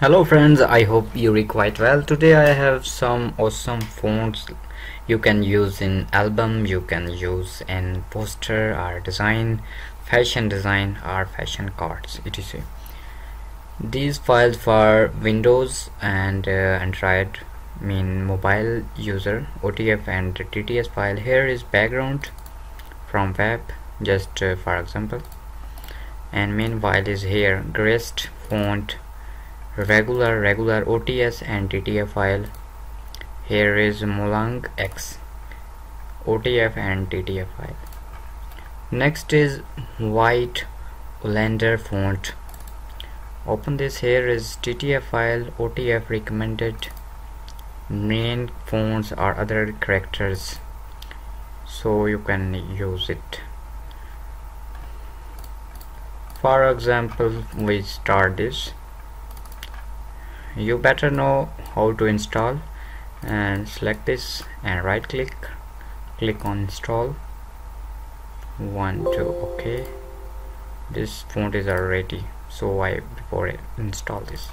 Hello friends, I hope you're quite well. Today I have some awesome fonts you can use in album, you can use in poster or fashion design or fashion cards, etc. These files for Windows and Android mean mobile user, OTF and TTS file. Here is background from web, just for example, and meanwhile is here graced font, regular OTS and TTF file. Here is Molang X OTF and TTF file. Next is white Olander font. Open this. Here is TTF file, OTF recommended, main fonts or other characters, so you can use it. For example, we start this. You better know how to install, and select this and right click on install. 1 2 okay, this font is already, so before I install this.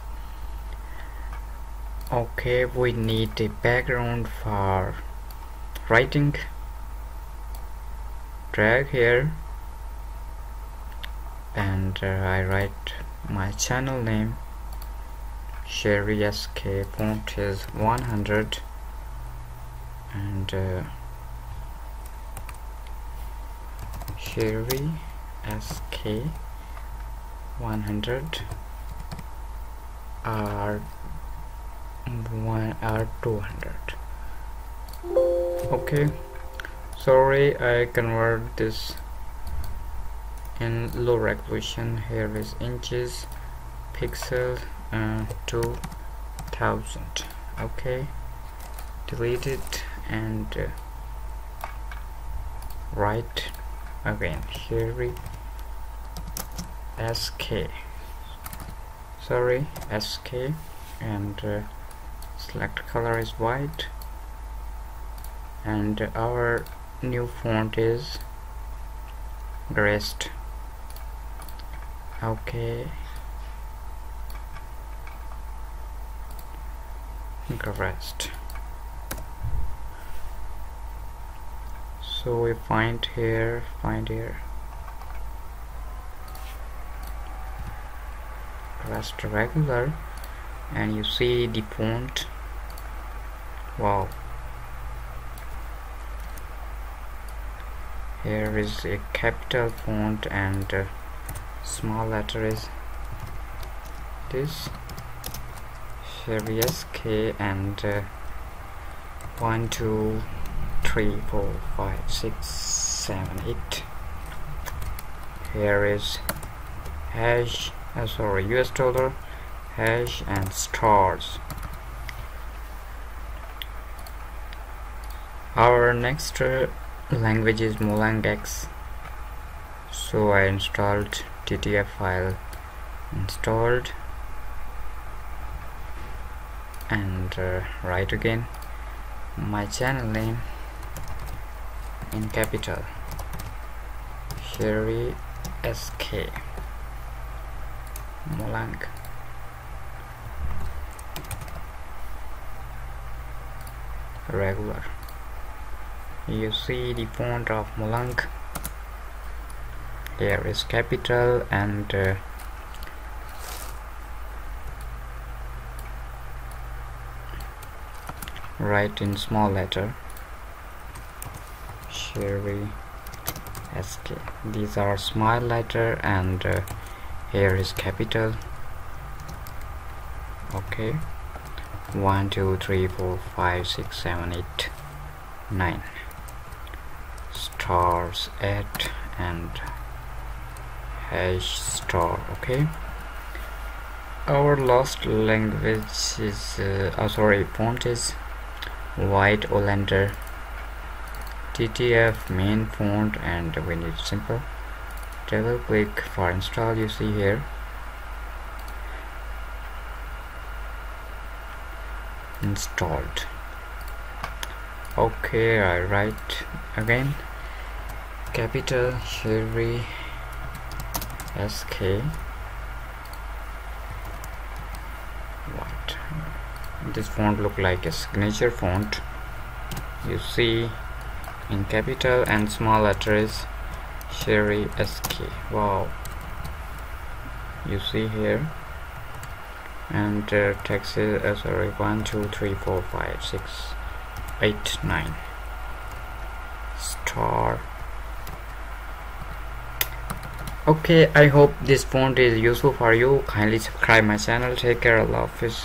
Okay, we need a background for writing. Drag here and I write my channel name. Sheri SK, font is 100 and Sheri SK 100 R 200. Okay, sorry, I convert this in low resolution. Here is inches, pixel 2000. Okay, delete it and write again Sheri SK, sorry, SK, and select color is white, and our new font is graced. Okay, graced. So we find here graced regular, and you see the font. Wow, here is a capital font and small letter is this Sheri SK, and 1 2 3 4 5 6 7 8. Here is hash, sorry, US dollar, hash and stars. Our next language is Molang X, so I installed TTF file, installed, and write again my channel name in capital, Sheri SK Molang. Regular. You see the font of Molang. Here is capital and write in small letter Sheri SK. These are small letter and here is capital. Okay, 1 2 3 4 5 6 7 8 9. Stars 8 and hash star. Okay, our last language is font is white Olander, TTF main font, and we need simple. Double click for install. You see here installed. Okay, I write again capital Sheri SK This font look like a signature font. You see in capital and small letters Sheri SK. Wow, you see here. And text is sorry, 1 2 3 4 5 6 8 9 star. Okay, I hope this font is useful for you. Kindly subscribe my channel. Take care. Allah Hafiz.